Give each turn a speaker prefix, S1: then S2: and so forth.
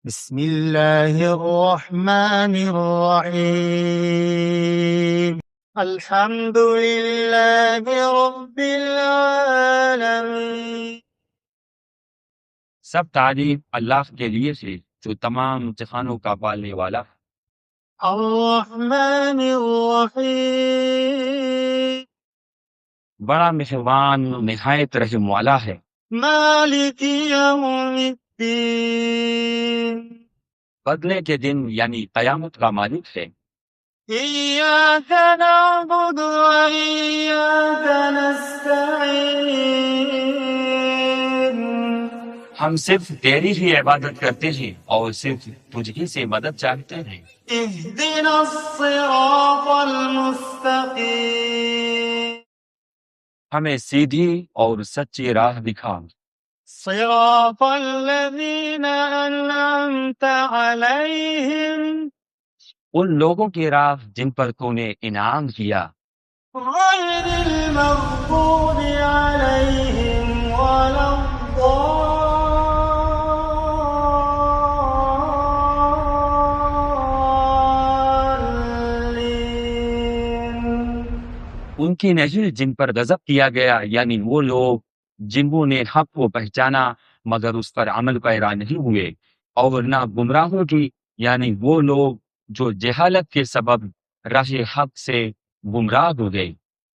S1: بسم اللہ الرحمن الرحیم الحمد للہ رب العالمین۔
S2: سب تعریف اللہ کے لیے سے جو تمام امتحانوں کا پالنے والا ہے۔
S1: الرحمن الرحیم
S2: بڑا مہربان نہایت رحم والا ہے۔
S1: مالک یوم الدین
S2: بدلے کے دن یعنی قیامت کا مالک ہے۔
S1: ایاک نعبد و ایاک نستعین
S2: ہم صرف تیری ہی عبادت کرتے ہیں اور صرف تجھ ہی سے مدد چاہتے ہیں۔
S1: اہدنا الصراط المستقیم
S2: ہمیں سیدھی اور سچی راہ دکھا۔
S1: صراط الذین انعمت علیہم
S2: ان لوگوں کی راہ جن پر تو نے انعام کیا،
S1: غیر المغضوب علیہم ولا الضالین
S2: ان کی نہیں جن پر غضب کیا گیا، یعنی وہ لوگ جنہوں نے حق کو پہچانا مگر اس پر عمل پیرا نہیں ہوئے، اور نہ گمراہوں کی یعنی وہ لوگ جو جہالت کے سبب راہ حق سے گمراہ ہو گئے۔